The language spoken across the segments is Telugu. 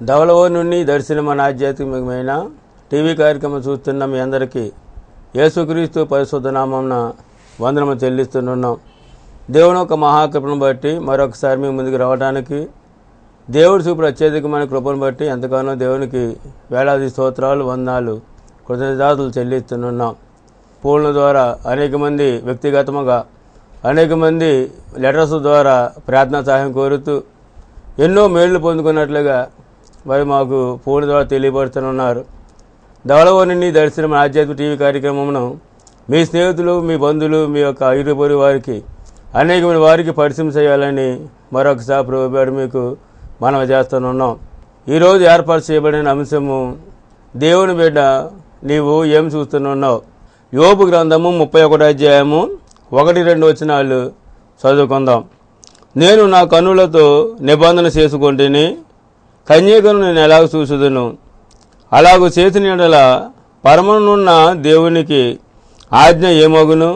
ధవళవో నుండి దర్శనం అనే ఆధ్యాత్మికమైన టీవీ కార్యక్రమం చూస్తున్న మీ అందరికీ యేసుక్రీస్తు పరిశుద్ధ నామమున వందనము చెల్లిస్తున్నాం. దేవుని ఒక మహాకృపను బట్టి మరొకసారి మీ ముందుకు రావడానికి, దేవుడు చూపుడు అత్యధికమైన కృపను బట్టి ఎంతగానో దేవునికి వేలాది స్తోత్రాలు, వందనాలు, కృతజ్ఞతలు చెల్లిస్తున్నాం. ఫోన్ల ద్వారా అనేక మంది వ్యక్తిగతముగా, అనేక మంది లెటర్స్ ద్వారా ప్రార్థనా సహాయం కోరుతూ ఎన్నో మేళ్లు పొందుకున్నట్లుగా మరి మాకు ఫోన్ ద్వారా తెలియపడుతున్నారు. ధవళవోని దర్శనం ఆధ్యాత్మిక టీవీ కార్యక్రమమును మీ స్నేహితులు, మీ బంధువులు, మీ యొక్క ఇరుపొరు వారికి, అనేకమైన వారికి పరిచయం చేయాలని మరొకసారి ప్రభువారు మీకు మనవి చేస్తున్నాం. ఈరోజు ఏర్పాటు చేయబడిన అంశము, దేవుని బిడ్డ నీవు ఏం చూస్తున్నావు? యోబు గ్రంథము 31 అధ్యాయము 1-2 వచనాలు చదువుకుందాం. నేను నా కన్నులతో నిబంధన చేసుకుంటేని, కన్యకను నేను ఎలాగ చూసుదును? అలాగూ చేసిన యెడల పరమనున్న దేవునికి ఆజ్ఞ ఏమగును?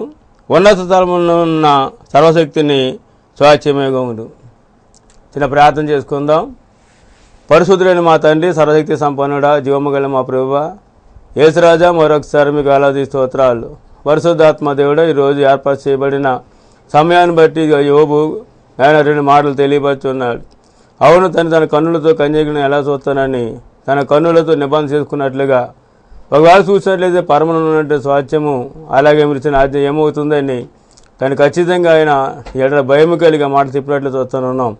ఉన్నత స్థలమున్న సర్వశక్తిని స్వాచ్యమేగమును. చిన్న ప్రార్థన చేసుకుందాం. పరిశుద్ధుడైన మా తండ్రి, సర్వశక్తి సంపన్నుడా, జీవము గల మా ప్రభువా, యేసురాజా, మరొకసారి మీకు వేలాది స్తోత్రాలు. పరిశుద్ధాత్మ దేవుడా, ఈరోజు ఏర్పాటు చేయబడిన సమయాన్ని బట్టి యోబు ఆయన 2 మాటలు తెలియపరుచున్నాడు. అవును, తన కన్నులతో కన్యకను ఎలా చూస్తానని తన కన్నులతో నిబంధన చేసుకున్నట్లుగా, ఒకవేళ చూసినట్లయితే పరమనున్నట్టు స్వాస్థ్యము అలాగే ఇచ్చిన ఆజ్ఞ ఏమవుతుందని తను ఖచ్చితంగా ఆయన ఎడల భయము కలిగి మాట చెప్పినట్లు చూస్తున్నాం.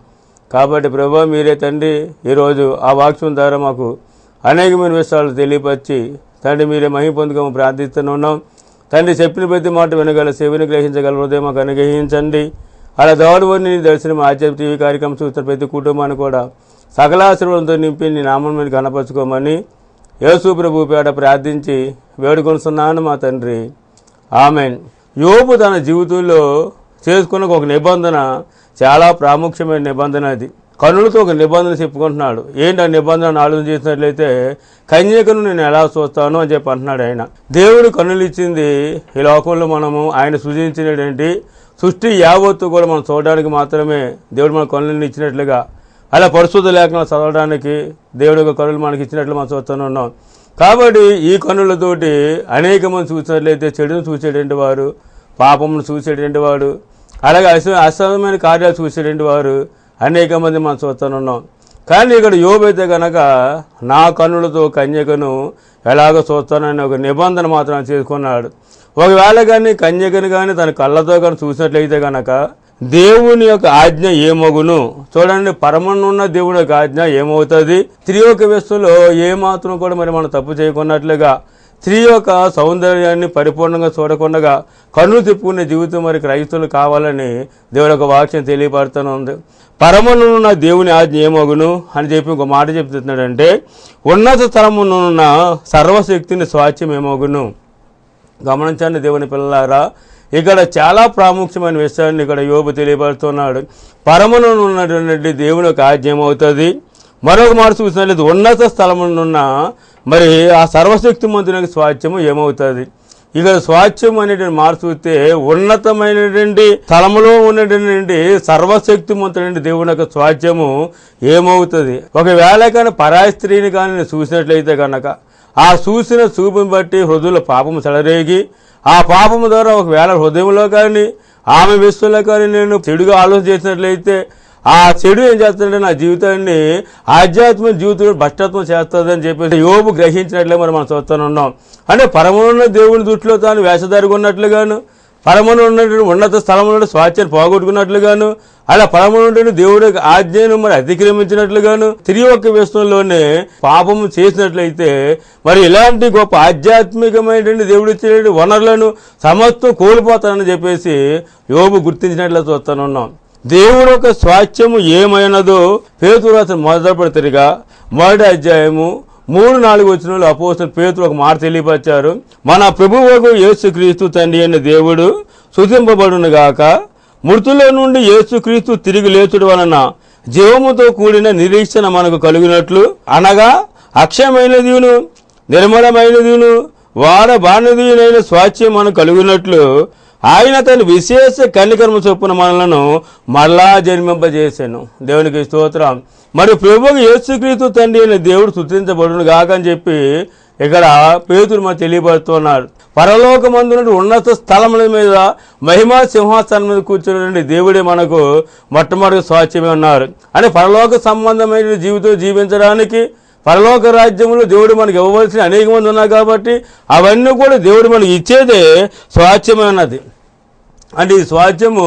కాబట్టి ప్రభువా, మీరే తండ్రి ఈరోజు ఆ వాక్యం ద్వారా మాకు అనేకమైన విషయాలు తెలియపరిచి తండ్రి మీరే మహిమ పొందుకోమని ప్రార్థిస్తున్నాం. తండ్రి చెప్పిన ప్రతి మాట వినగల, చెవిని గ్రహించగల హృదయం మాకు అనుగ్రహించండి. అలా ధవళవోని దర్శనం ఆధ్యాత్మిక టీవీ కార్యక్రమం చూస్తున్న ప్రతి కుటుంబాన్ని కూడా సకల ఆశీర్వాదంతో నింపి నీ నామం మీద కనపరుచుకోమని యేసు ప్రభు పేట ప్రార్థించి వేడుకొనుస్తున్నాను మా తండ్రి, ఆమెన్. యోబు తన జీవితంలో చేసుకున్న ఒక నిబంధన చాలా ప్రాముఖ్యమైన నిబంధన. అది కన్నులతో ఒక నిబంధన చెప్పుకుంటున్నాడు. ఏంటి ఆ నిబంధన ఆలోచన చేసినట్లయితే, కన్యకను నేను ఎలా చూస్తాను అని చెప్పి అంటున్నాడు ఆయన. దేవుడు కన్నులు ఇచ్చింది ఈ లోకంలో మనము ఆయన సృజించినటువంటి సృష్టి యావత్తు కూడా మనం చూడడానికి మాత్రమే దేవుడు మన కన్నులను ఇచ్చినట్లుగా, అలా పరిశుద్ధ లేఖనాలు చదవడానికి దేవుడు యొక్క కన్నులు మనకి ఇచ్చినట్లు మనం చూస్తున్నాం. కాబట్టి ఈ కన్నులతోటి అనేక మంది చూసినట్లయితే చెడును చూసేటువంటి వారు, పాపమును చూసేటువంటి వాడు, అలాగే అసహ్యమైన కార్యాలు చూసేటువంటి వారు అనేక మంది మనం చూస్తున్నాం. కానీ ఇక్కడ యోబు అయితే కనుక నా కన్నులతో కన్యకను ఎలాగో చూస్తానని ఒక నిబంధన మాత్రం చేసుకున్నాడు. ఒకవేళ కానీ కన్యకను కానీ తన కళ్ళతో కానీ చూసినట్లయితే కనుక దేవుని యొక్క ఆజ్ఞ ఏమగును? చూడండి, పరమనున్న దేవుని యొక్క ఆజ్ఞ ఏమవుతుంది? స్త్రీ యొక్క విషయంలో ఏమాత్రం కూడా మరి మనం తప్పు చేయకున్నట్లుగా, స్త్రీ యొక్క సౌందర్యాన్ని పరిపూర్ణంగా చూడకుండా కన్ను తిప్పుకునే జీవితం మరి క్రైస్తవులు కావాలని దేవుడి యొక్క వాక్యం తెలియపడుతూనే పరమనున్న దేవుని ఆజ్ఞ ఏమగును అని చెప్పి ఒక మాట చెప్తున్నాడంటే, ఉన్నత స్థలమునున్న సర్వశక్తిని స్వాస్థ్యం ఏమగును. గమనించండి దేవుని పిల్లలారా, ఇక్కడ చాలా ప్రాముఖ్యమైన విషయాన్ని ఇక్కడ యోబు తెలియపడుతున్నాడు. పరమనున్న ఉన్నటువంటి దేవుని యొక్క ఆజ్ఞ ఏమవుతుంది? మరొక మాట చూసినట్లయితే ఉన్నత స్థలమునున్న మరి ఆ సర్వశక్తిమంతునికి స్వాస్థ్యము ఏమవుతుంది? ఇక్కడ స్వాస్థ్యం అనేటువంటి మాట చూస్తే ఉన్నతమైనటువంటి స్థలములో ఉన్నటువంటి సర్వశక్తిమంతుడి దేవుని యొక్క స్వాస్థ్యము ఏమవుతుంది? ఒకవేళ కానీ పరాయి స్త్రీని కానీ చూసినట్లయితే కనుక ఆ చూసిన చూపుని బట్టి హృదయంలో పాపము చెలరేగి, ఆ పాపము ద్వారా ఒకవేళ హృదయంలో కానీ ఆమె విషయంలో కానీ నేను చెడుగా ఆలోచన చేసినట్లయితే ఆ చెడు ఏం చేస్తుందంటే నా జీవితాన్ని ఆధ్యాత్మిక జీవితంలో భ్రష్టత్వం చేస్తుందని చెప్పేసి యోబు గ్రహించినట్లే మనం చూస్తున్నాం. అంటే పరమనున్న దేవుని దృష్టిలో తాను వేషధారిగా ఉన్నట్లుగాను, పరమనున్నటువంటి ఉన్నత స్థలంలో స్వాస్థ్యాన్ని పోగొట్టుకున్నట్లుగాను, అలా పరమనున్నటువంటి దేవుడి ఆజ్ఞను మరి అతిక్రమించినట్లుగాను, స్త్రీ యొక్క విషయంలోనే పాపము చేసినట్లయితే మరి ఇలాంటి గొప్ప ఆధ్యాత్మికమైనటువంటి దేవుడు ఇచ్చిన వనరులను సమస్తం కోల్పోతానని చెప్పేసి యోబు గుర్తించినట్లు చూస్తున్నాం. దేవుడు యొక్క స్వాస్థ్యము ఏమైనదో పేతురు రాసిన మొదటి పత్రిక 1వ అధ్యాయము 3-4 వచనాలు అపోస్తలుడు పేతురు ఒక మాట తెలియపరిచారు. మన ప్రభువుకు యేసుక్రీస్తు తండ్రి అయిన దేవుడు స్తుతింపబడును గాక. మృతుల నుండి యేసుక్రీస్తు తిరిగి లేచుడు వలన జీవముతో కూడిన నిరీక్షణ మనకు కలిగినట్లు, అనగా అక్షయమైనదిను నిర్మలమైనదిను వాడబానిదినైన స్వాస్థ్యం మనకు కలిగినట్లు ఆయన తన విశేష కనికరము చొప్పున మనలను మరలా జన్మింపజేశాను. దేవునికి స్తోత్రం. మరి ప్రభువు యేసుక్రీస్తు తండ్రి అయిన దేవుడు స్తుతించబడును గాక అని చెప్పి ఇక్కడ పేతురు మనకు తెలియబడుతున్నారు. పరలోకమందున ఉన్నత స్థలముల మీద మహిమా సింహాసనం మీద కూర్చున్నటువంటి దేవుడే మనకు మొట్టమొదటి స్వాస్థ్యమే ఉన్నారు అని పరలోక సంబంధమైన జీవితం జీవించడానికి పరలోక రాజ్యంలో దేవుడు మనకి ఇవ్వవలసిన అనేక మంది ఉన్నారు కాబట్టి అవన్నీ కూడా దేవుడు మనకి ఇచ్చేదే స్వాస్థ్యమే ఉన్నది. అంటే ఈ స్వాస్థ్యము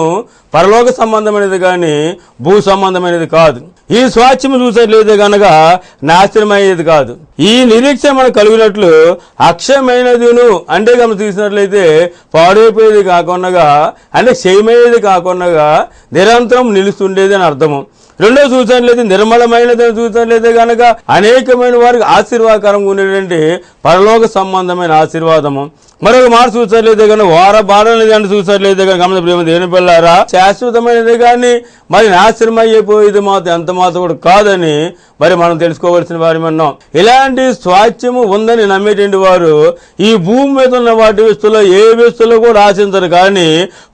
పరలోక సంబంధమైనది కానీ భూ సంబంధమైనది కాదు. ఈ స్వాస్థ్యము చూసేట్లయితే కనుక నాశనమయ్యేది కాదు. ఈ నిరీక్షణ మనకు కలిగినట్లు అక్షయమైనదిను అంటే కనుక చూసినట్లయితే పాడైపోయేది కాకుండా అంటే క్షయమయ్యేది కాకుండా నిరంతరం నిలుస్తుండేది అని అర్థము. రెండో చూసినట్లయితే నిర్మలమైనదని చూసినట్లయితే కనుక అనేకమైన వారికి ఆశీర్వాదకరంగా ఉండేటువంటి పరలోక సంబంధమైన ఆశీర్వాదము. మరొక మాట చూసినట్లయితే కనుక వార బాధనేది అంటే చూసినట్లయితే కనుక గమన ప్రేమ దేవుని పిల్లారా శాశ్వతమైనది కానీ మరి నాశనం అయిపోయేది మాత్రం ఎంత మాత్రం కూడా కాదని మరి మనం తెలుసుకోవాల్సిన వారి ఉన్నాం. ఇలాంటి స్వాస్థ్యము ఉందని నమ్మేటువంటి వారు ఈ భూమి మీద ఉన్న వాటి విస్తులో ఏ విస్తులో కూడా ఆశించరు కానీ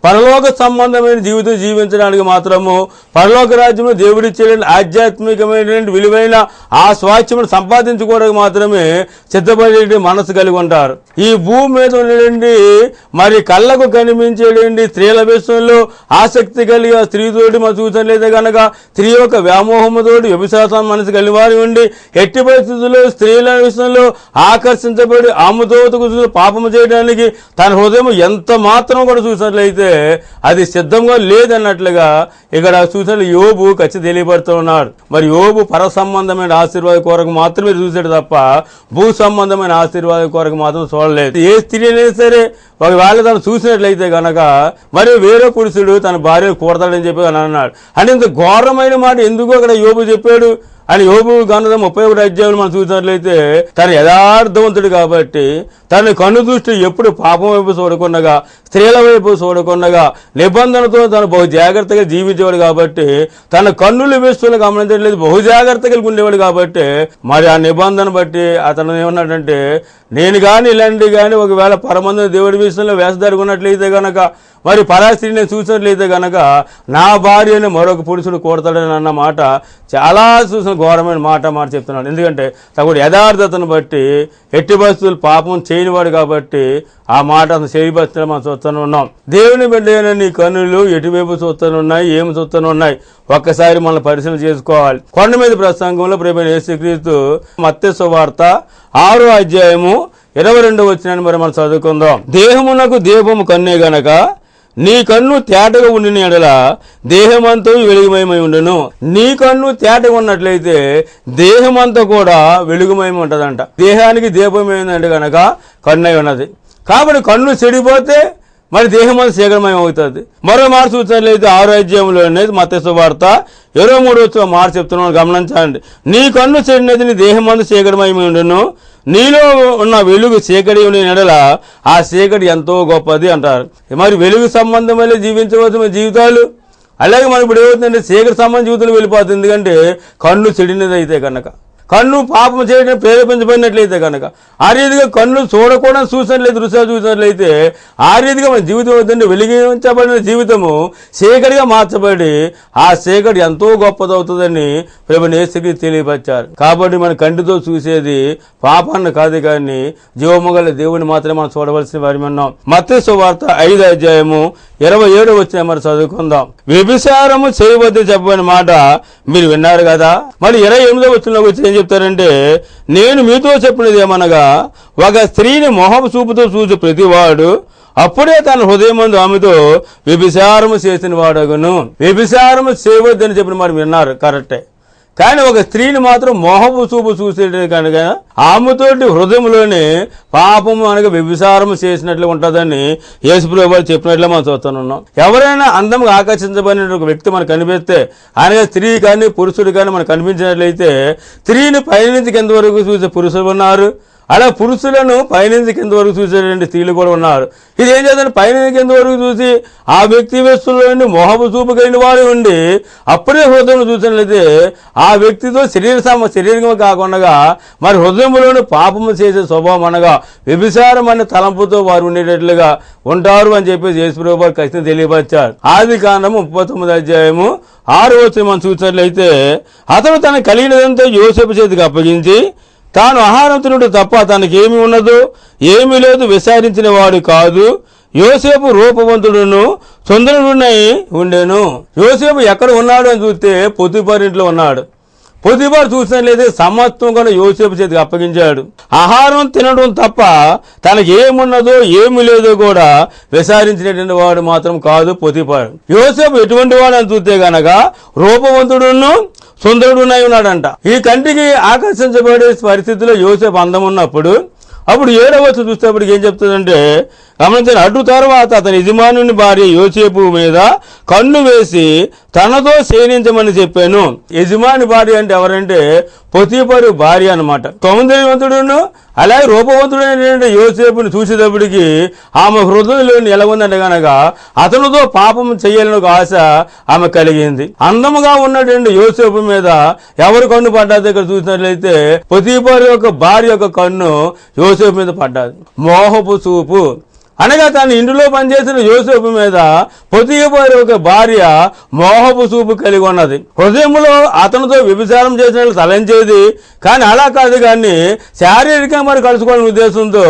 పరలోక సంబంధమైన జీవితం జీవించడానికి మాత్రము పరలోక రాజ్యంలో దేవుడిచ్చే ఆధ్యాత్మికమైనటువంటి విలువైన ఆ స్వాస్థ్యమును సంపాదించుకోవడానికి మాత్రమే సిద్ధపడే మనసు కలిగి ఉంటారు. ఈ భూమి మీద ఉండేటువంటి మరి కళ్ళకు కనిపించేటువంటి స్త్రీల విషయంలో ఆసక్తి కలిగి ఆ స్త్రీతోటి మనం చూసలేదే కనుక స్త్రీ యొక్క వ్యామోహముతోటి వ్యభిచారం మనసు కలిగి వారి ఉండి ఎట్టి పరిస్థితుల్లో స్త్రీల విషయంలో ఆకర్షించబడి ఆమెతో పాపము చేయడానికి తన హృదయం ఎంత మాత్రం కూడా చూసినట్లయితే అది సిద్ధంగా లేదన్నట్లుగా ఇక్కడ చూసిన యోబు ఖచ్చితంగా తెలియబడుతూ ఉన్నాడు. మరి యోబు పర సంబంధమైన ఆశీర్వాద కొరకు మాత్రమే చూసాడు తప్ప భూ సంబంధమైన ఆశీర్వాద కొరకు మాత్రం చూడలేదు. ఏ స్త్రీ అయినా సరే ఒకవేళ తను చూసినట్లయితే కనుక మరి వేరే పురుషుడు తన భార్యను కూడతాడని చెప్పి అని అన్నాడు. అని ఇంత ఘోరమైన మాట ఎందుకు అక్కడ యోబు చెప్పాడు అని యోబు గ్రంథం 31 అధ్యాయంలో మనం చూసినట్లయితే తను యథార్థవంతుడు కాబట్టి తన కన్ను దృష్టి ఎప్పుడు పాపం వైపు చూడకుండగా స్త్రీల వైపు చూడకుండగా నిబంధనతో తను బహు జాగ్రత్తగా జీవించేవాడు కాబట్టి తన కన్నుల విషయంలో గమనించట్లేదు బహు జాగ్రత్తగా ఉండేవాడు కాబట్టి మరి ఆ నిబంధన బట్టి అతను ఏమన్నాడంటే నేను కానీ ఇలాంటివి కానీ ఒకవేళ పరమందు దేవుడి విషయంలో వేషధారి ఉన్నట్లయితే కనుక మరి పరాస్త్రీని చూసినట్లయితే కనుక నా భార్యని మరొక పురుషుడు కోడతాడని అన్న మాట చాలా చూసిన ఘోరమైన మాట చెప్తున్నాడు. ఎందుకంటే తగుడు యథార్థతను బట్టి ఎట్టి పరిస్థితులు పాపం చేయనివాడు కాబట్టి ఆ మాట అసలు చేయబస్తున్నా మనం చూస్తూనే ఉన్నాం. దేవుని బిడ్డ నీ కన్నులు ఎటువైపు చూస్తూనే ఉన్నాయి, ఏమి చూస్తూనే ఉన్నాయి ఒక్కసారి మనం పరిశీలన చేసుకోవాలి. కొండ మీద ప్రసంగంలో ప్రభువైన యేసుక్రీస్తు మత్తయి సువార్త 6వ అధ్యాయము 22వ వచనాన్ని మరి మనం చదువుకుందాం. దేహమునకు దీపము కన్నే గనక నీ కన్ను తేటగా ఉండిన ఎడల దేహమంతా వెలుగుమయమై ఉండును. నీ కన్ను తేటగా ఉన్నట్లయితే దేహమంతా కూడా వెలుగుమయం ఉంటదంట. దేహానికి దీపం ఏంటంటే కనుక కన్ను అయి ఉన్నది. కాబట్టి కన్ను చెడిపోతే మరి దేహం అంతా శీఘ్రమయం అవుతుంది. మరో మాట చూసినట్లయితే 6వ అధ్యాయంలోనే మత్తయి సువార్త 23వ మాట చెప్తున్నాను గమనించండి. నీ కన్ను చెడినది నీ దేహం అంతా శీఘ్రమయమై ఉండును. నీలో ఉన్న వెలుగు చీకటి ఉన్న ఎడల ఆ చీకటి ఎంతో గొప్పది అంటారు. మరి వెలుగు సంబంధమైన జీవించవలసిన జీవితాలు అలాగే మనం ఇప్పుడు ఏమవుతుందంటే చీకటి సంబంధ జీవితాలు వెళ్ళిపోతుంది. ఎందుకంటే కన్ను చెడినది అయితే కనుక కన్ను పాపం చేయడం ప్రేరేపించబడినట్లయితే కనుక ఆ రీతిగా కన్ను చూడకుండా చూసినట్లయితే దృశ్యాలు చూసినట్లయితే ఆ రీతిగా మన జీవితం అవుతుంటే వెలిగించబడిన జీవితము చీకటిగా మార్చబడి ఆ చీకటి ఎంతో గొప్పదవుతుందని ప్రభువైన యేసుక్రీస్తు తెలియపరిచారు. కాబట్టి మన కంటితో చూసేది పాపాన్ని కాదు కానీ జీవముగల దేవుని మాత్రమే మనం చూడవలసిన వారి ఉన్నాం. మత్తయి సువార్త 5వ అధ్యాయము 27వ వచనం మరి చదువుకుందాం. వ్యభిచారము చేయవద్దు చెప్పని మాట మీరు విన్నారు కదా. మరి 28వ వచనంలోకి వచ్చి ఏం చెప్తారంటే నేను మీతో చెప్పినది ఏమనగా ఒక స్త్రీని మొహపు చూపుతో చూసి ప్రతివాడు అప్పుడే తన హృదయమందు ఆమెతో వ్యభిచారము చేసిన వాడగును. వ్యభిచారము చేయవద్దని చెప్పిన మాట విన్నారు కరెక్టే. కానీ ఒక స్త్రీని మాత్రం మోహపు చూపు చూసేట కనుక ఆమెతోటి హృదయంలోనే పాపము అనగా వ్యభిచారము చేసినట్లు ఉంటుందని యేసుప్రభువు వారు చెప్పినట్లు మనం చూస్తున్నాం. ఎవరైనా అందంగా ఆకర్షించబడిన ఒక వ్యక్తి మనకు కనిపిస్తే అనగా స్త్రీ కానీ పురుషుడు కానీ మనకు కనిపించినట్లయితే స్త్రీని పైనుంచి కింద వరకు చూసే పురుషులు ఉన్నారు, అలా పురుషులను పైనుంచి కింద వరకు చూసేటువంటి స్త్రీలు కూడా ఉన్నారు. ఇది ఏం చేద్దాం, పైనుంచి కింద వరకు చూసి ఆ వ్యక్తి వస్తువులో మోహపు చూపు కలిగిన వాడు ఉండి అప్పుడే హృదయం చూసినట్లయితే ఆ వ్యక్తితో శరీరంగా కాకుండా మరి హృదయంలోని పాపము చేసే స్వభావం అనగా వ్యభిచారం అనే తలంపుతో వారు ఉండేటట్లుగా ఉంటారు అని చెప్పేసి యేసుప్రభువు వారు ఖచ్చితంగా తెలియపరిచారు. ఆదికాండము 39:6 మనం చూసినట్లయితే అతడు తనకు కలిగినదంతా యోసేపు చేతికి అప్పగించి తాను ఆహారం తినడు తప్ప తనకేమి ఉన్నదో ఏమీ లేదు విచారించిన వాడు కాదు. యోసేపు రూపవంతుడును సుందరుడునై ఉండెను. యోసేపు ఎక్కడ ఉన్నాడు అని చూస్తే పొతిఫారు ఇంట్లో ఉన్నాడు. పొతిఫారు చూసినట్లయితే సమస్తం కూడా యోసేపు చేతికి అప్పగించాడు. ఆహారం తినడం తప్ప తనకి ఏమున్నదో ఏమి లేదో కూడా విచారించినటువంటి వాడు మాత్రం కాదు పొతిఫారు. యోసేపు ఎటువంటి వాడు అని చూస్తే గనక రూపవంతుడును సుందరుడునై ఉన్నాడంట. ఈ కంటికి ఆకర్షించబడే పరిస్థితిలో యోసేపు అందం ఉన్నప్పుడు అప్పుడు 7వ వచనం చూసేప్పటికి ఏం చెప్తుందంటే గమనించండి. అటు తర్వాత అతని యజమానుని భార్య యోసేపు మీద కన్ను వేసి తనతో శయనించమని చెప్పాను. యజమాని భార్య అంటే ఎవరంటే పొతిఫారు భార్య అనమాట. సౌందర్యవంతుడును అలాగే రూపవంతుడైన యోసేపుని చూసేటప్పటికి ఆమె హృదయంలో ఎలా ఉందంటే గనక అతనితో పాపం చేయాలని ఒక ఆశ ఆమె కలిగింది. అందముగా ఉన్నటువంటి యోసేపు మీద ఎవరు కన్ను పడ్డాది ఇక్కడ చూసినట్లయితే పొతిఫారు యొక్క భార్య యొక్క కన్ను యోసేపు మీద పడ్డాది. మోహపు చూపు అనగా తన ఇంటిలో పనిచేసిన యోసేపు మీద పొతిఫారు యొక్క భార్య మోహపు చూపు కలిగి ఉన్నది. హృదయంలో అతనితో వ్యభిచారం చేసిన తలంచేది, కానీ అలా కాదు, కానీ శారీరకంగా మరి కలుసుకోవాలని ఉద్దేశంతో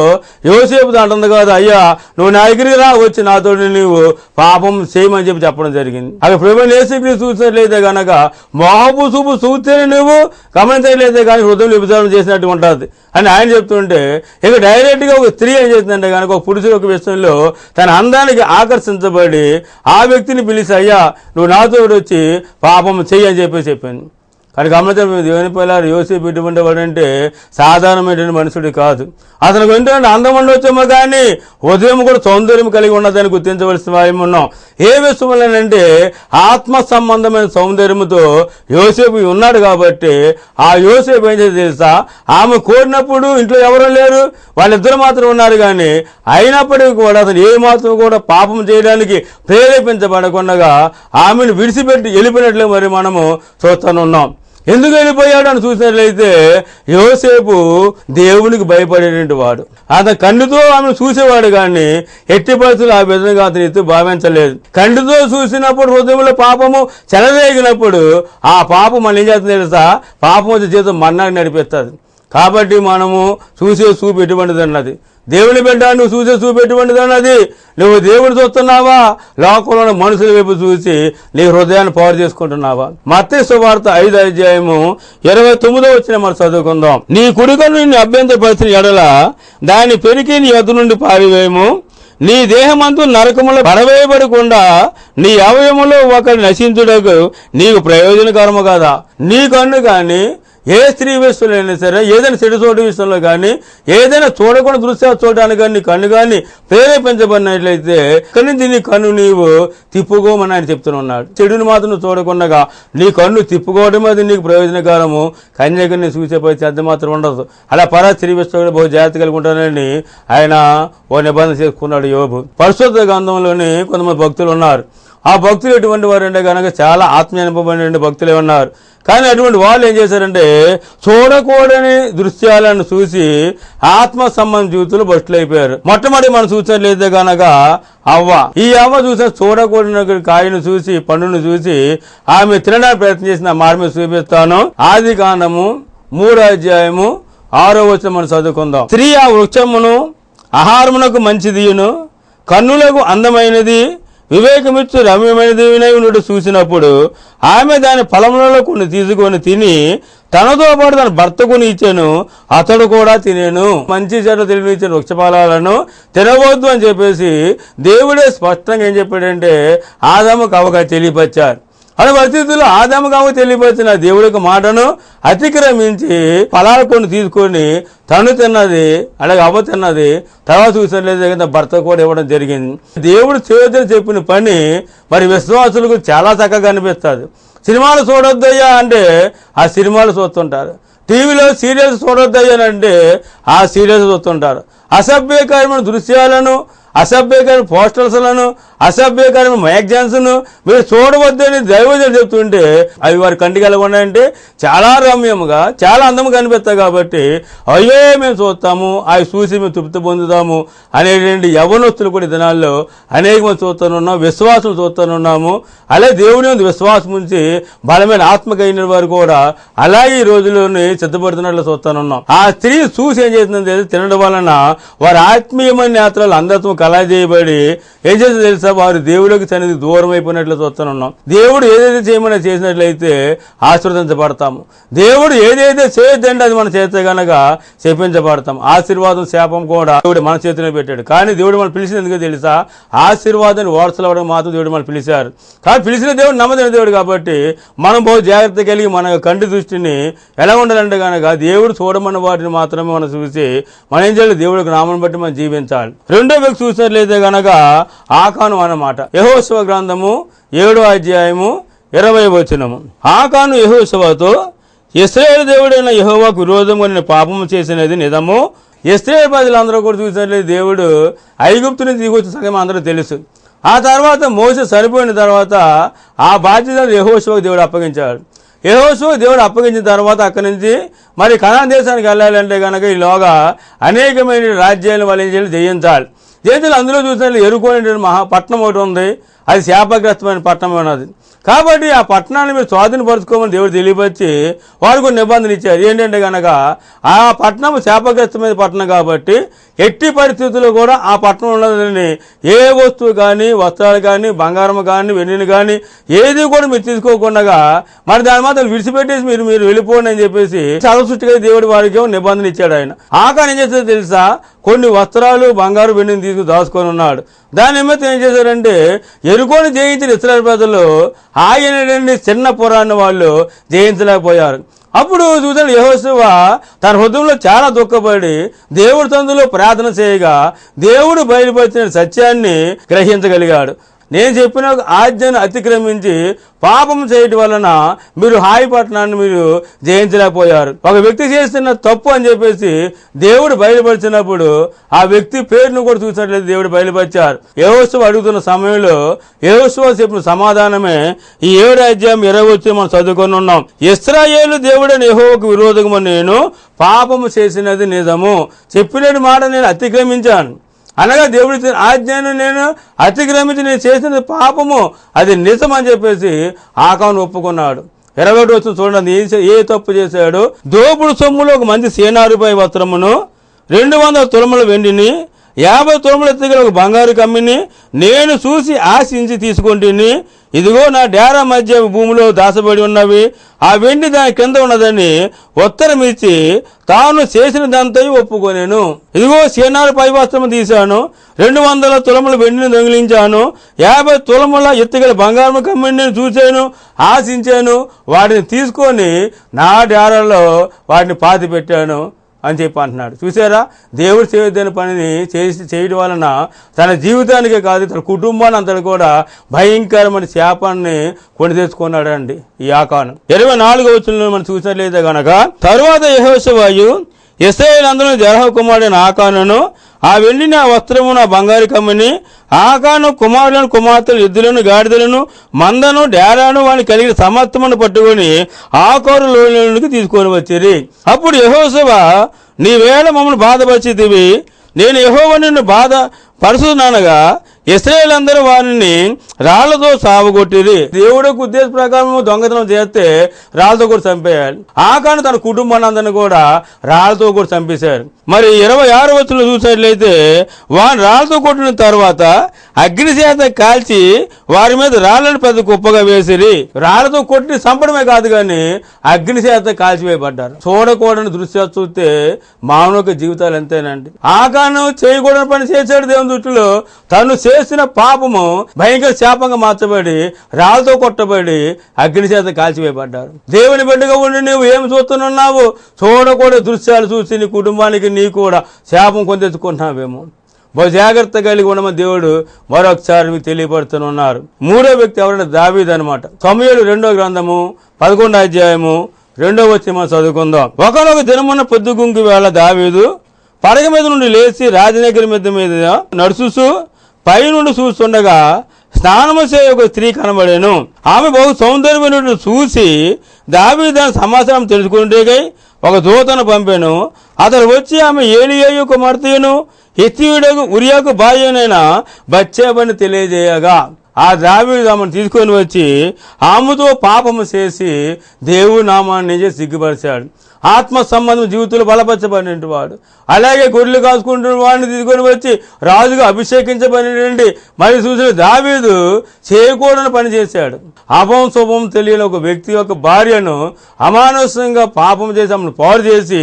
యోసేపు అంటుంది కాదు, అయ్యా నువ్వు నా దగ్గరికి రా, వచ్చి నాతో నువ్వు పాపం చేయమని చెప్పడం జరిగింది. అక్కడ ప్రభువైన యేసుక్రీస్తు చూసినట్లయితే కనుక మోహపు చూపు చూస్తేనే నువ్వు గమనించట్లయితే కానీ హృదయం వ్యభిచారం చేసినట్టు ఉంటుంది అని ఆయన చెప్తుంటే, ఇక డైరెక్ట్ గా ఒక స్త్రీ ఏం చేస్తుందంటే కనుక ఒక పురుషుడు ఒక విషయంలో తన అందానికి ఆకర్షించబడి ఆ వ్యక్తిని పిలిచి అయ్యా నువ్వు నాతో వచ్చి పాపం చెయ్యి అని చెప్పాను. కానీ గమనించారు దేవుని పిల్లలు యోసేపు ఎటువంటి వాడంటే సాధారణమైన మనుషుడు కాదు. అతనికి ఏంటంటే అందం ఉండొచ్చేమో కానీ ఉదయం కూడా సౌందర్యం కలిగి ఉన్నదని గుర్తించవలసిన వారు ఉన్నాం. ఏ విషయం వల్లనంటే ఆత్మ సంబంధమైన సౌందర్యంతో యోసేపు ఉన్నాడు కాబట్టి ఆ యోసేపు ఏం చేసి తెలుసా, ఆమె కోరినప్పుడు ఇంట్లో ఎవరూ లేరు, వాళ్ళిద్దరు మాత్రం ఉన్నారు, కానీ అయినప్పటికీ కూడా అతను ఏ మాత్రం కూడా పాపం చేయడానికి ప్రేరేపించబడకుండా ఆమెను విడిచిపెట్టి వెళ్ళిపోయినట్లే మరి మనము చూస్తున్నాం. ఎందుకు వెళ్ళిపోయాడు అని చూసినట్లయితే యోసేపు దేవునికి భయపడేటువంటి వాడు. అతను కన్నుతో ఆమెను చూసేవాడు, కానీ ఎట్టి పరిస్థితులు ఆ విధంగా అతని ఎత్తు భావించలేదు. కంటితో చూసినప్పుడు హృదయంలో పాపము చెలరేగినప్పుడు ఆ పాపం మనం ఏం చేస్తుంది తెలుసా, పాపం వచ్చే జీవితం మన్నాకి నడిపిస్తుంది. కాబట్టి మనము చూసే చూపు ఎటువంటిది అన్నది, దేవుని బిడ్డ నువ్వు చూసే చూపు ఎటువంటిది అన్నది, నువ్వు దేవుడు చూస్తున్నావా లోకంలో మనుషుల వైపు చూసి నీ హృదయాన్ని పాడు చేసుకుంటున్నావా? మత్తయి సువార్త 5:29 మనం చదువుకుందాం. నీ కుడికన్ను నిన్ను అభ్యంతరపరిచిన ఎడల దాన్ని పెరికి నీ యొద్ద నుండి పారివేయము. నీ దేహమంతు నరకములో పడవేయబడకుండా నీ అవయములో ఒకటి నశించుటకు నీకు ప్రయోజనకరము కదా. నీ కన్ను కానీ ఏ స్త్రీ విషయంలో అయినా సరే, ఏదైనా చెడు చోటు విషయంలో కానీ, ఏదైనా చూడకుండా దృశ్యాలు చూడడానికి కానీ నీ కన్ను కానీ ప్రేరేపించబడినట్లయితే ఇక్కడి నుంచి నీ కన్ను నీవు తిప్పుకోమని ఆయన చెప్తున్నాడు. చెడుని మాత్రం నువ్వు చూడకుండా నీ కన్ను తిప్పుకోవడం అది నీకు ప్రయోజనకరము. కన్యకని చూసే పరిస్థితి అది మాత్రం ఉండదు. అలా పరా స్త్రీ విషయంలో బహు జాగ్రత్త కలిగి ఉంటానని ఆయన ఓ నిబంధన చేసుకున్నాడు యోబు. పరిశుద్ధ గ్రంథంలోని కొంతమంది భక్తులు ఉన్నారు. ఆ భక్తులు ఎటువంటి వారు అంటే కనుక చాలా ఆత్మీయపబడిన భక్తులే ఉన్నారు. కానీ అటువంటి వాళ్ళు ఏం చేశారంటే చూడకూడని దృశ్యాలను చూసి ఆత్మ సంబంధ జీవితంలో భ్రష్టులైపోయారు. మొట్టమొదటి మనం చూసినట్లయితే కనుక అవ్వ చూసిన చూడకూడని కాయను చూసి పండును చూసి ఆమె తినడానికి ప్రయత్నం చేసిన మార్మి చూపిస్తాను. ఆదికాండము 3:6 మనం చదువుకుందాం. స్త్రీ ఆ వృక్షమును ఆహారమునకు మంచిదియును కన్నులకు అందమైనది వివేకమిచ్చు రమ్యమైనది చూసినప్పుడు ఆమె దాని ఫలములలో కొన్ని తీసుకొని తిని తనతో పాటు తన భర్తకుని ఇచ్చాను, అతడు కూడా తినేను. మంచి చెడు తెలివి ఇచ్చిన వృక్షఫలాలను తినవద్దు అని చెప్పేసి దేవుడే స్పష్టంగా ఏం చెప్పాడంటే ఆదాముకు అవగా తెలియపరిచారు. అనే పరిస్థితుల్లో ఆదాము కావు తెలియపరిచిన దేవుడి యొక్క మాటను అతిక్రమించి ఫలాలు కొన్ని తీసుకొని తను తిన్నది, అలాగే అవ్వ తిన్నది. తర్వాత చూసినట్లయితే భర్త కూడా ఇవ్వడం జరిగింది. దేవుడు చేతులు చెప్పిన పని మరి విశ్వాసులకు చాలా చక్కగా అనిపిస్తుంది. సినిమాలు చూడొద్దయ్యా అంటే ఆ సినిమాలు చూస్తుంటారు. టీవీలో సీరియల్స్ చూడొద్దయ్యానంటే ఆ సీరియల్స్ చూస్తుంటారు. అసభ్యకరమైన దృశ్యాలను, అసభ్యకరమైన పోస్టర్స్లను, అసభ్యకరమైన మ్యాగజైన్స్ను మీరు చూడవద్దని దైవజనులు చెప్తుంటే అవి వారి కంటికి ఎలా ఉన్నాయంటే చాలా రమ్యముగా, చాలా అందంగా కనిపిస్తాయి. కాబట్టి అయ్యే మేము చూస్తాము, అవి చూసి మేము తృప్తి పొందుతాము అనేటువంటి యవనస్తులు కూడా దినాల్లో అనేక మంది చూస్తున్నాం, విశ్వాసులు చూస్తున్నాము. అలాగే దేవుని మీద విశ్వాసం ఉంచి బలమైన ఆత్మకైన వారు కూడా అలాగే ఈ రోజుల్లోని సిద్ధపడుతున్నట్లు చూస్తున్నాం. ఆ స్త్రీ చూసి ఏం చేస్తుందంటే తినడం వలన వారి ఆత్మీయమైన నేత్రాలు అందరితో కలా చేయబడి ఏం చేస్తే తెలుసా, వారు దేవుడికి సన్నిధి దూరం అయిపోయినట్లు చూస్తున్నాం. దేవుడు ఏదైతే చేయమని చేసినట్లయితే ఆశీర్వదించబడతాము. దేవుడు ఏదైతే చేయొద్దంటే అది మనం చేస్తే గనక శపించబడతాం. ఆశీర్వాదం శాపం కూడా దేవుడు మన చేతిలో పెట్టాడు. కానీ దేవుడు మనం పిలిచింది ఎందుకో తెలుసా, ఆశీర్వాదాన్ని వారసులవడం మాత్రం దేవుడు మనం పిలిచారు. కానీ పిలిచిన దేవుడు నమ్మదైన దేవుడు కాబట్టి మనం బహు జాగ్రత్త కలిగి మన కంటి దృష్టిని ఎలా ఉండాలంటే కనుక దేవుడు చూడమన్న వాటిని మాత్రమే మనం చూసి మనం ఏం చేయాలి, దేవుడికి నామం బట్టి మనం జీవించాలి. రెండో వ్యక్తి చూసినట్లయితే కనుక ఆకాను అన్నమాట. యెహోషువ గ్రంథము 7వ అధ్యాయము 20వ వచనము. ఆకాను యెహోషువతో ఇశ్రాయేలు దేవుడైన యెహోవాకు విరోధంగా నేను పాపము చేసినది నిజము. ఇశ్రాయేలు ప్రజలందరూ కూడా చూసినట్లయితే దేవుడు ఐగుప్తు నుంచి దిగొచ్చిన సంగతి అందరూ తెలుసు. ఆ తర్వాత మోసే చనిపోయిన తర్వాత ఆ బాధ్యతను యెహోషువకు దేవుడు అప్పగించాడు. యెహోషువ దేవుడు అప్పగించిన తర్వాత అక్కడి నుంచి మరి కనాను దేశానికి వెళ్ళాలంటే కనుక ఈలోగా అనేకమైన రాజ్యాలను వాళ్ళు ఏం చేయాలి, జయించాలి. అందులో చూసినట్లు యెరికో పట్టణం ఒకటి ఉంది, అది శాపగ్రస్తమైన పట్టణం ఉన్నది. కాబట్టి ఆ పట్టణాన్ని మీరు స్వాధీనపరచుకోమని దేవుడు తెలియపరిచి వారు కొన్ని నిబంధనలు ఇచ్చారు. ఏంటంటే కనుక ఆ పట్టణం శాపగ్రస్తమైన పట్టణం కాబట్టి ఎట్టి పరిస్థితుల్లో కూడా ఆ పట్టణం ఉన్నదని ఏ వస్తువు కానీ, వస్త్రాలు కానీ, బంగారం కానీ, వెన్నెని కానీ ఏది కూడా మీరు తీసుకోకుండా మరి దాని మాత్రం విడిచిపెట్టేసి మీరు వెళ్ళిపోండి అని చెప్పేసి సర్వసృష్టిగా దేవుడు వారికి నిబంధన ఇచ్చాడు. ఆయన ఆకారం ఏం చేస్తుందో తెలుసా, కొన్ని వస్త్రాలు, బంగారు, వెన్నెని తీసుకుని దాచుకొని ఉన్నాడు. దాని నిమిత్తం ఏం చేశారంటే యెరికోను జయించిన ఇశ్రాయేలు ప్రజలు ఆయన చిన్న పురాన్ని వాళ్ళు జయించలేకపోయారు. అప్పుడు చూసాడు యెహోషువ తన హృదయంలో చాలా దుఃఖపడి దేవుడి సందులో ప్రార్థన చేయగా దేవుడు బయలుపరిచిన సత్యాన్ని గ్రహించగలిగాడు. నేను చెప్పిన ఆజ్ఞను అతిక్రమించి పాపం చేయటం వలన మీరు హాయి పట్టణాన్ని మీరు జయించలేకపోయారు. ఒక వ్యక్తి చేస్తున్న తప్పు అని చెప్పేసి దేవుడు బయలుపరిచినప్పుడు ఆ వ్యక్తి పేరును కూడా చూసినట్లయితే దేవుడు బయలుపరిచారు. యెహోషువ అడుగుతున్న సమయంలో యెహోషువ చెప్పిన సమాధానమే ఈ 7వ అధ్యాయం 20వ వచనం మనం చదువుకొని ఉన్నాం. ఇశ్రాయేలు దేవుడైన యెహోవాకు విరోధంగా నేను పాపము చేసినది నిజము. చెప్పినది మాట నేను అతిక్రమించాను అనగా దేవుడి ఆజ్ఞను నేను అతిక్రమించి నేను చేసిన పాపము అది నిజం అని చెప్పేసి ఆకాను ఒప్పుకున్నాడు. 21వ వచనం చూడండి, ఏ తప్పు చేశాడు. దోపుడు సొమ్ములో ఒక మంచి సేనారుపై వస్త్రమును, 200 తులముల వెండిని, 50 తులముల ఎత్తుగల ఒక బంగారు కమ్మిని నేను చూసి ఆశించి తీసుకుంటుని. ఇదిగో నా డేరా మధ్య భూమిలో దాచబడి ఉన్నవి, ఆ వెండి దాని కింద ఉన్నదని ఉత్తరం ఇచ్చి తాను చేసినదంతయు ఒప్పుకొనేను. ఇదిగో సేనారు పై వస్త్రము తీశాను, 200 తులముల వెండిని దొంగిలించాను, 50 తులముల ఎత్తుగల బంగారం కమ్మిని నేను చూశాను, ఆశించాను, వాటిని తీసుకొని నా డేరాలో వాటిని పాతి పెట్టాను అని చెప్పి అంటున్నాడు. చూసారా, దేవుడు చేయొద్దని పనిని చేయడం వలన తన జీవితానికే కాదు తన కుటుంబాన్ని అంతా కూడా భయంకరమైన శాపాన్ని కొని తెచ్చుకున్నాడు అండి ఈ ఆకాను. 24వ వచనంలో మనం చూసినట్లయితే గనక తరువాత యెహోషువ ఇశ్రాయేలు అందరూ జెరహు కుమారుడైన ఆకానును, ఆ వెండిని, ఆ వస్త్రము, ఆ బంగారు కమ్మిని, ఆకాను కుమారులను, కుమార్తెలు, ఎద్దులను, గాడిదలను, మందను, డేరాను వాడిని కలిగిన సమస్తమును పట్టుకొని ఆకారు లోయలోనికి తీసుకొని వచ్చిరి. అప్పుడు యెహోషువ, నీవేళ మమ్మల్ని బాధపరిచితివి, నేను యెహోవా నిన్ను బాధ పరుచున్నానగా ఇశ్రాయేలందరూ వారిని రాళ్లతో సావగొట్టిరి. దేవుడు ఉద్దేశ ప్రకారం దొంగతనం చేస్తే రాళ్లతో కూడా చంపేయాలి. ఆకాను తన కుటుంబాన్ని అందరినీ కూడా రాళ్లతో కూడా చంపేశారు. మరి 26వ వచనంలో చూసినట్లయితే వారిని రాళ్లతో కొట్టిన తర్వాత అగ్ని చేత కాల్చి వారి మీద రాళ్లను పెద్ద కుప్పగా వేసిరి. రాళ్లతో కొట్టి చంపడమే కాదు కానీ అగ్ని చేత కాల్చివేయబడ్డారు. చూడకూడని దృశ్యాలు చూస్తే మానవ జీవితాలు ఎంతేనండి. ఆకాను చేయకూడని పని చేశాడు దేవుని దృష్టిలో. తను చేసిన పాపము భయంకర శాపంగా మార్చబడి రాళ్ళతో కొట్టబడి అగ్ని చేత కాల్చివేయబడ్డారు. దేవుని బిడ్డగా ఉండి నువ్వు ఏం చూస్తున్నావు, చూడకూడని దృశ్యాలు చూసి నీ కుటుంబానికి నీ కూడా శాపం కొని తెచ్చుకుంటున్నావేమో. బహు జాగ్రత్త కలిగి ఉండమని దేవుడు మరొకసారి మీకు తెలియపడుతున్నారు. 3వ వ్యక్తి ఎవరంటే దావీదు అనమాట. సమూయేలు 2వ గ్రంథము 11వ అధ్యాయము 2వ వచనం మనం చదువుకుందాం. ఒకనొక దినమున పొద్దుగుంకు వేళ దావీదు పడగ మీద నుండి లేచి రాజనగరి మీద నడుచుచు పై నుండి చూస్తుండగా స్నానము చేయ ఒక స్త్రీ కనబడేను. ఆమె బహు సౌందర్యమైన చూసి దావీదు దాని సమాచారం తెలుసుకుంటే ఒక దూతను పంపాను. అతడు వచ్చి ఆమె ఏలీయా కుమార్తెను హిత్తీయుడకు ఉరియాకు భార్యనైన బత్షెబను తెలియజేయగా ఆ దావీదు ఆమెను తీసుకొని వచ్చి ఆమెతో పాపము చేసి దేవుని నామాన్ని సిగ్గుపరిచాడు. ఆత్మ సంబంధం జీవితంలో బలపరచబడిన వాడు, అలాగే గొర్రెలు కాసుకుంటున్న వాడిని తీసుకొని వచ్చి రాజుగా అభిషేకించబడినండి మరి చూసిన దావీదు చేయకూడని పని చేశాడు. అభం శుభం తెలియని ఒక వ్యక్తి యొక్క భార్యను అమానుషంగా పాపం చేసి ఆమెను పాడు చేసి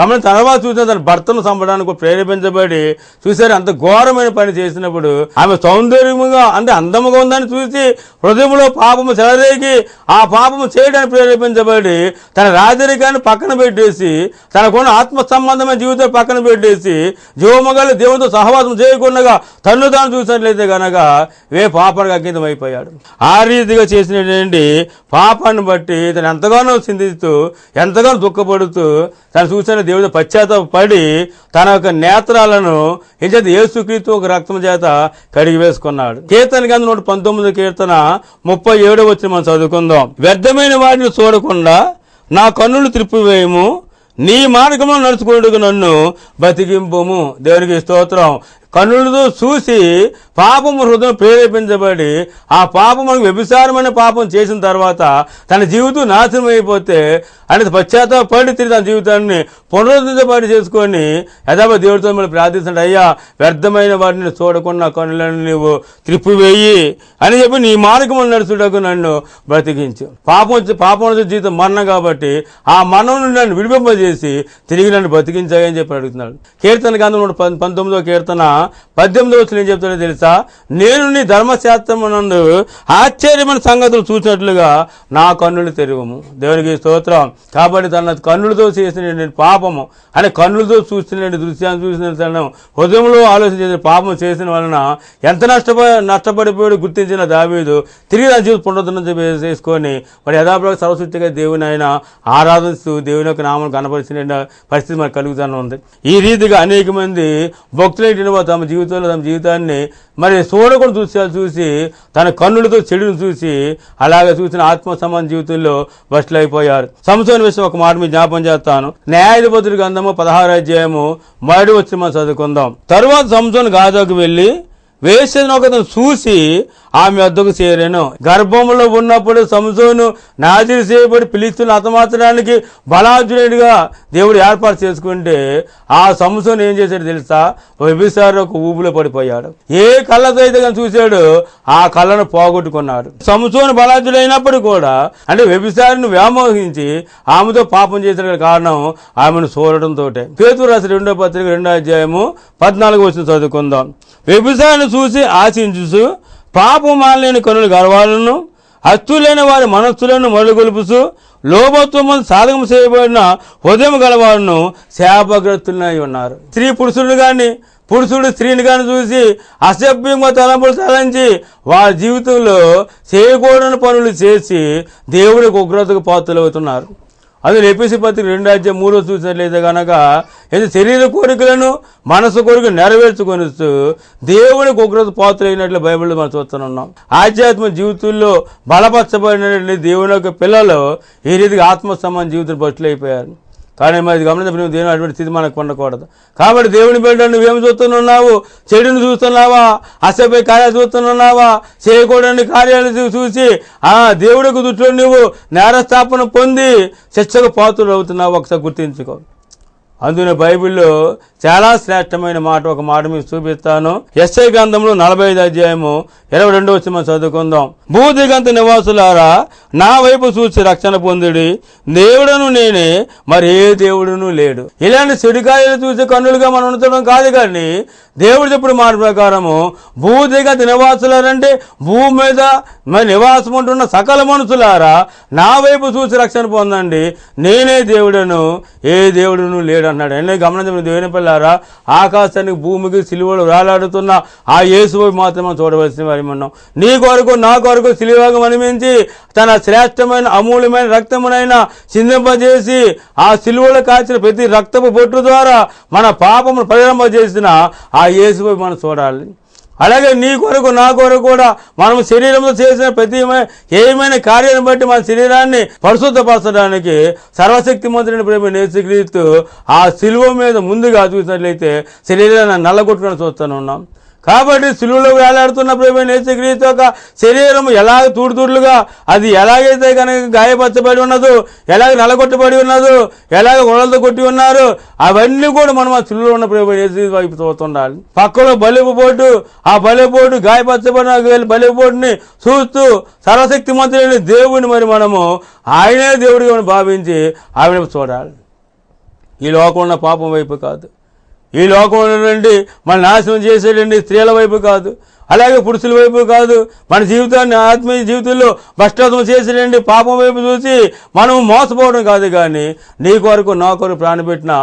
ఆమెను తర్వాత చూసిన తన భర్తను చంపడానికి ప్రేరేపించబడి చూసారు. అంత ఘోరమైన పని చేసినప్పుడు ఆమె సౌందర్యముగా అంటే అందముగా ఉందని చూసి హృదయంలో పాపము చెలరేగి ఆ పాపము చేయడానికి ప్రేరేపించబడి తన రాజరికాన్ని పక్కన పెట్టేసి తనకున్న ఆత్మ సంబంధమైన జీవితం పక్కన పెట్టేసి జీవమగలు దేవునితో సహవాసం చేయకుండా తన్ను తాను చూసినట్లయితే కనుక పాపానికి అంకితం అయిపోయాడు. ఆ రీతిగా చేసినటువంటి పాపాన్ని బట్టి తను ఎంతగానో చింతిస్తూ ఎంతగానో దుఃఖపడుతూ తను చూసిన దేవుడు పశ్చాత్తాపడి తన యొక్క నేత్రాలను ఏం చేత యేసుక్రీస్తు ఒక రక్తం చేత కడిగి వేసుకున్నాడు. కీర్తన గ్రంథం 119 కీర్తన 37వ వచనం మనం చదువుకుందాం. వ్యర్థమైన వాటిని చూడకుండా నా కన్నులు త్రిప్పివేయము, నీ మార్గంలో నడుచుకుంటూ నన్ను బతికింపుము. దేవునికి స్తోత్రం. కన్నులతో చూసి పాపము హృదయం ప్రేరేపించబడి ఆ పాపం మనకు వ్యభిచారమైన పాపం చేసిన తర్వాత తన జీవితం నాశనం అయిపోతే అనేది పశ్చాత్తాపడి తిరిగి తన జీవితాన్ని పునరుద్ధరించబడి చేసుకొని యథాప దేవుడితో మనం ప్రార్థించండి. అయ్యా, వ్యర్థమైన వాటిని చూడకుండా కన్నులను నీవు త్రిప్పివేయి అని చెప్పి నీ మార్గములు నడుచుటకు నన్ను బ్రతికించు. పాపం జీవితం మరణం కాబట్టి ఆ మరణం నుండి నన్ను విడిపింపజేసి తిరిగి నన్ను బ్రతికించాయని చెప్పి అడుగుతున్నాడు. కీర్తన గ్రంథం 19వ కీర్తన 18వ వచనం ఏం చెప్తాడో తెలుసా? నేను నీ ధర్మశాస్త్రమునందు ఆశ్చర్యమైన సంగతులు చూసినట్లుగా నా కన్నులు తెరువము. దేవునికి స్తోత్రం. కాబట్టి తన కన్నులతో చేసిన పాపము అని కన్నులతో చూసిన దృశ్యాన్ని చూసిన తన హృదయంలో ఆలోచన చేసిన పాపం చేసిన వలన ఎంత నష్టపడిపోయాడు గుర్తించిన దావీదు తిరిగి తన జీవితం పునరుద్ధరణ చేసుకొని మరి యథాప్రకారం సర్వసృష్టిగా దేవుని ఆయన ఆరాధిస్తూ దేవుని యొక్క నామం కనపరిచిన పరిస్థితి మనకు కలుగుతూనే ఉంది. ఈ రీతిగా అనేక మంది భక్తులైన తమ జీవితాన్ని మరి చూడకుండా చూసి తన కన్నులతో చెడును చూసి అలాగే చూసిన ఆత్మ సంబంధ జీవితంలో బస్టులైపోయారు. సంసోను విషయం ఒక మాట మీద జ్ఞాపం చేస్తాను. న్యాయాధిపతుల గ్రంథము 16వ అధ్యాయము 1వ వచనం చదువుకుందాం. తరువాత సంసోను గాజాకు వెళ్లి వేసిన ఒకతను చూసి ఆమె వద్దకు చేరాను. గర్భంలో ఉన్నప్పుడు సంసోను నాజీరు చేయబడి ఫిలిష్తీయులను హతమార్చడానికి బలార్జునుడిగా దేవుడు ఏర్పాటు చేసుకుంటే ఆ సంసోను ఏం చేశాడు తెలుసా? వ్యభిచారి ఒక ఊబిలో పడిపోయాడు. ఏ కళ్ళతో అయితే కానీ చూశాడు ఆ కళ్ళను పోగొట్టుకున్నాడు. సంసోను బలార్జుడైనప్పుడు కూడా అంటే వ్యభిచారిని వ్యామోహించి ఆమెతో పాపం చేసిన కారణం ఆమెను చూడటంతో. పేతురు రాసిన 2వ పత్రిక 2వ అధ్యాయము 14వ వచనం చదువుకుందాం. వ్యభిచారిని చూసి ఆశించు పాపం మానలేని కనులు గర్వాలను హస్తులైన వారి మనస్సులను మరుగొలుపుచు లోభత్వం సాధకం చేయబడిన హృదయం గలవారును శాపగ్రస్తులై ఉన్నారు. స్త్రీ పురుషుడు కానీ పురుషుడు స్త్రీని కానీ చూసి అసభ్యంగా తలంపులు తలంచి వారి జీవితంలో చేయకూడని పనులు చేసి దేవుడికి ఉగ్రతకు పాత్రలవుతున్నారు. అది ఎపిసి పత్రిక 2వ అధ్యాయం 3వ చూసినట్లయితే కనుక శరీర కోరికలను మనసు కోరికలు నెరవేర్చుకొనిస్తూ దేవునికి ఉగ్రత పాత్రలైనట్లు బైబిల్లో మనం చూస్తున్నాం. ఆధ్యాత్మిక జీవితంలో బలపరచబడినటువంటి దేవుని యొక్క పిల్లలు ఈ రీతిగా ఆత్మ సంబంధ జీవితం బస్టులైపోయారు. కానీ మరి గమనించిన దేవుని అటువంటి స్థితి మనకు ఉండకూడదు. కాబట్టి దేవుని బిడ్డ నువ్వేమి చూస్తున్నావు? చెడుని చూస్తున్నావా? అసభ్య కార్యాలు చూస్తున్నావా? చేయకూడని కార్యాలు చూసి దేవుడికి దృష్టిలో నువ్వు నేరస్థాపన పొంది శిక్షకు పాత్రలు అవుతున్నావు. ఒకసారి గుర్తించుకో. అందులో బైబిల్లో చాలా శ్రేష్టమైన మాట ఒక మాట మీకు చూపిస్తాను. యెషయా గ్రంథంలో 45వ అధ్యాయము 22వ వచనం చదువుకుందాం. భూదిగంత నివాసులారా నా వైపు చూసి రక్షణ పొందుడి, దేవుడును నేనే, మరి ఏ దేవుడును లేడు. ఇలాంటి చెడుకాయలు చూసి కన్నులుగా మనం ఉంచడం కాదు, కానీ దేవుడు చెప్పిన మాట ప్రకారము భూదిగంత నివాసులారంటే భూమి మీద మరి నివాసం ఉంటున్న సకల మనుషులారా నా వైపు చూసి రక్షణ పొందండి, నేనే దేవుడను, ఏ దేవుడును లేడు అన్నాడు. ఎన్నో గమనించిన దేవుని పిల్లారా, ఆకాశానికి భూమికి సిలువలు వేలాడుతున్న ఆ యేసువై మాత్రమే చూడవలసిన వారి ఉన్నాం. నీ కొరకు నా కొరకు సిలువగా మనిమించి తన శ్రేష్టమైన అమూల్యమైన రక్తమునైనా చిందింపజేసి ఆ సిలువలో కాచిన ప్రతి రక్తపు బొట్టు ద్వారా మన పాపమును పరిణమింపజేసిన ఆ యేసుపై మనం చూడాలి. అలాగే నీ కొరకు నా కొరకు కూడా మనం శరీరంలో చేసిన ప్రతి ఏమైనా కార్యాన్ని బట్టి మన శరీరాన్ని పరిశుద్ధపరచడానికి సర్వశక్తిమంతుడైన ప్రభువైన యేసుక్రీస్తు ఆ సిలువ మీద ముందుగా చూసినట్లయితే శరీరాన్ని నల్లగొట్టుకొని చూస్తూనే ఉన్నాం. కాబట్టి సిలువలో వేలాడుతున్న ప్రభువైన యేసుక్రీస్తు యొక్క శరీరం ఎలాగ తూడుతూడులుగా అది ఎలాగైతే కనుక గాయపరచబడి ఉన్నదో, ఎలాగ నలగొట్టబడి ఉన్నదో, ఎలాగ గొడవలతో కొట్టి ఉన్నారు, అవన్నీ కూడా మనం ఆ సిలువలో ఉన్న ప్రభువైన యేసుక్రీస్తు వైపు చూస్తుండాలి. పక్కలో బలిపోటు, ఆ బలిపోటు గాయపరచబడిన బలిపోటుని చూస్తూ సర్వశక్తిమంతుడైన దేవుడిని మరి మనము ఆయనే దేవుడిగా భావించి ఆయన చూడాలి. ఈ లోకంలో ఉన్న పాపం వైపు కాదు, ఈ లోకంలో నుండి మన నాశనం చేసేటండి స్త్రీల వైపు కాదు, అలాగే పురుషుల వైపు కాదు, మన జీవితాన్ని ఆత్మీయ జీవితంలో భ్రష్టత్వం చేసేటండి పాపం వైపు చూసి మనం మోసపోవడం కాదు, కానీ నీ కొరకు నా కొరకు ప్రాణపెట్టిన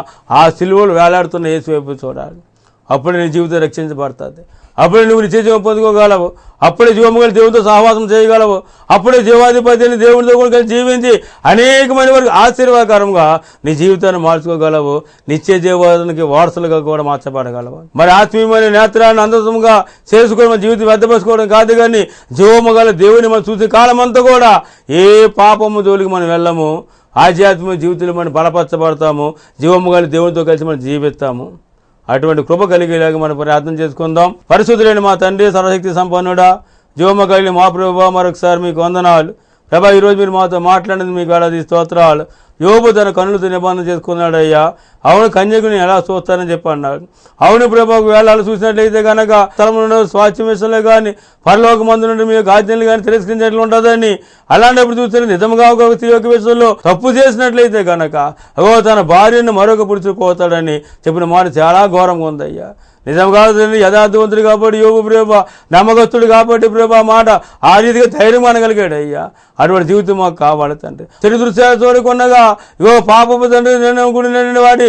ఆ సిలువలు వేలాడుతున్న యేసు వైపు చూడాలి. అప్పుడే నీ జీవితం రక్షించబడుతుంది, అప్పుడే నువ్వు నిత్య జీవం పొందుకోగలవు, అప్పుడే జీవము కలిసి దేవుడితో సహవాసం చేయగలవు, అప్పుడే జీవాధిపతిని దేవుడితో కూడా కలిసి జీవించి అనేకమైన వరకు ఆశీర్వాదకరంగా నీ జీవితాన్ని మార్చుకోగలవు, నిత్య జీవానికి వారసులుగా కూడా మార్చబడగలవు. మరి ఆత్మీయమైన నేత్రాన్ని అందతంగా చేసుకొని మన జీవితం వ్యర్థపరుచుకోవడం కాదు, కానీ జీవము గల దేవుని మనం చూసే కాలం అంతా కూడా ఏ పాపము జోలికి మనం వెళ్ళము, ఆధ్యాత్మిక జీవితంలో మనం బలపరచబడతాము, జీవము గల దేవునితో కలిసి మనం జీవిస్తాము. అటువంటి కృప కలిగేలాగా మనం ప్రార్థన చేసుకుందాం. పరిశుద్ధులైన మా తండ్రి, సర్వశక్తి సంపన్నుడా, జీవము కలిగిన మా ప్రభువా, మరొకసారి మీకు వందనాలు ప్రభా. ఈరోజు మీరు మాతో మాట్లాడినది మీకు వేలాది స్తోత్రాలు. యోబు తన కన్నులతో నిబంధన చేసుకున్నాడు అయ్యా. అవును, కన్యకుని ఎలా చూస్తానని చెప్పి అన్నాడు. అవును ప్రభా, ఒకవేళ అలా చూసినట్లయితే కనుక స్థలంలో స్వాస్థ్యం విషయంలో కానీ పరలోక మందు నుండి మీ యొక్క ఆజ్ఞలు కానీ తిరస్కరించినట్లు ఉంటుందని, అలాంటప్పుడు చూస్తే నిజంగా ఒక స్త్రీ యొక్క విషయంలో తప్పు చేసినట్లయితే కనుక తన భార్యను మరొక పురుషుడు కోతాడని చెప్పిన మాట చాలా ఘోరంగా ఉందయ్యా. నిజం కాదు, యథార్థవంతుడు కాబట్టి యోబు ప్రభా, నమ్మకస్తుడు కాబట్టి ప్రభా మాట ఆ రీతిగా ధైర్యం అనగలిగాడు అయ్యా. అటువంటి జీవితం మాకు కావాలి తండ్రి. చెడు దృశ్యాలు చూడకుండగా పాపపు తండ్రి నిర్ణయం వాడి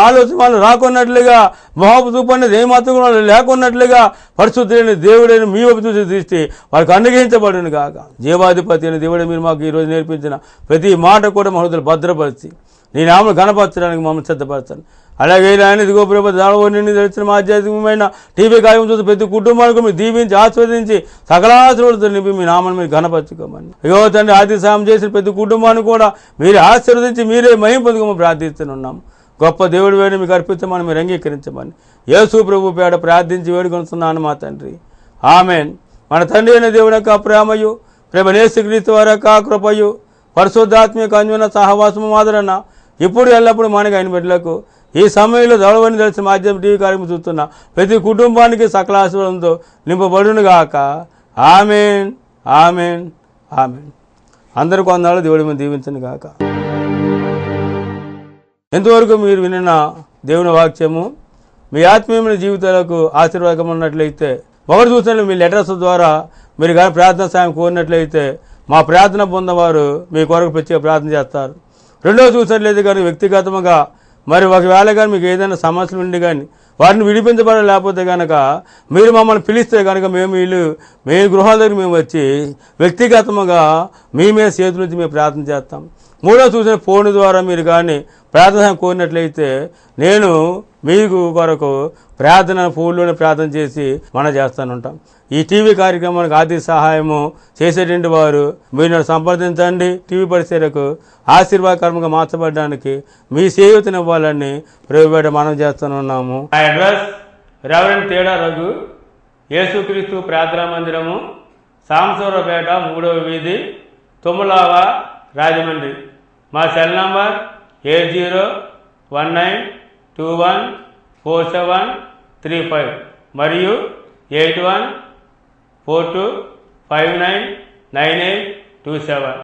ఆలోచన వాళ్ళు రాకున్నట్లుగా, మోహపు చూపనేది ఏమాత్రం వాళ్ళు లేకున్నట్లుగా పరిశుద్ధులైన దేవుడైన మీ వైపు చూసి దృష్టి వాళ్ళకి అనుగ్రహించబడును కాక. జీవాధిపతి అయిన దేవుడు మీరు మాకు ఈరోజు నేర్పించిన ప్రతి మాట కూడా మా హృదయాలు భద్రపరిచి నీ నామను గణపరచడానికి మమ్మల్ని సిద్ధపరచండి. అలాగే ఆయన ఇదిగో ప్రభు దాని తెలిసిన ఆధ్యాత్మికమైన టీవీ కార్యక్రమం చూసి ప్రతి కుటుంబానికి మీరు దీవించి ఆస్వాదించి సకలాశ్రులతో నింపి మీ నామాన్ని మీరు ఘనపరచుకోమని అయ్యో తండ్రి ఆది సాయం చేసిన ప్రతి కుటుంబాన్ని కూడా మీరే ఆశీర్వదించి మీరే మహిమ పొందుకోమని ప్రార్థిస్తున్నాం. గొప్ప దేవుడి వేడి మీకు అర్పిస్తామని మీరు అంగీకరించమని యేసు ప్రభు పేడ ప్రార్థించి వేడుకొనుస్తున్నాను మా తండ్రి, ఆమెన్. మన తండ్రి అయిన దేవుని యొక్క ప్రేమయు ప్రభు యేసుక్రీస్తు వారి యొక్క కృపయు పరిశుద్ధాత్మక అన్యోన్య సహవాసము మాదిరన్న ఇప్పుడు ఎల్లప్పుడు మనకి ఆయన బిడ్డలకు ఈ సమయంలో దళవని తెలిసిన మాధ్యమ టీవీ కార్యక్రమం చూస్తున్న ప్రతి కుటుంబానికి సకల ఆశీర్వాదంతో నింపబడును గాక. Amen, amen, amen. అందరూ కొందాళ్ళు దేవుడి మీద దీవించను గాక. ఎంతవరకు మీరు వినిన దేవుని వాక్యము మీ ఆత్మీయమైన జీవితాలకు ఆశీర్వాదం ఉన్నట్లయితే, ఒకటి చూసినట్లు మీ లెటర్స్ ద్వారా మీరు కానీ ప్రార్థన సాయం కోరినట్లయితే మా ప్రార్థన పొందవారు మీ కొరకు ప్రత్యేక ప్రార్థన చేస్తారు. రెండవ చూసినట్లయితే కానీ వ్యక్తిగతంగా మరి ఒకవేళ కానీ మీకు ఏదైనా సమస్యలు ఉండి కానీ వాటిని విడిపించబడాలి, లేకపోతే కనుక మీరు మమ్మల్ని పిలిస్తే కనుక మీ గృహాల దగ్గర మేము వచ్చి వ్యక్తిగతంగా మీ మీద చేతుల నుంచి మేము ప్రార్థన చేస్తాం. మూడో చూసిన ఫోన్ ద్వారా మీరు కానీ ప్రార్థన కోరినట్లయితే నేను మీకు కొరకు ప్రార్థన ఫోన్లోనే ప్రార్థన చేసి మనం చేస్తానుంటాం. ఈ టీవీ కార్యక్రమానికి ఆర్థిక సహాయము చేసేటువంటి వారు మీరు సంప్రదించండి. టీవీ పరిచయకు ఆశీర్వాదకరంగా మార్చబడడానికి మీ సేవతనివ్వాలని ప్రభుపేట మనం చేస్తున్నాము. ఆ అడ్రస్ రెవరెండ్ తేడా రఘు, యేసుక్రీస్తు ప్రార్థనా మందిరము, సాంసూరపేట 3వ వీధి, తుమ్మలావ, రాజమండ్రి. మా సెల్ నంబర్ 8019214735 మరియు 8142599827.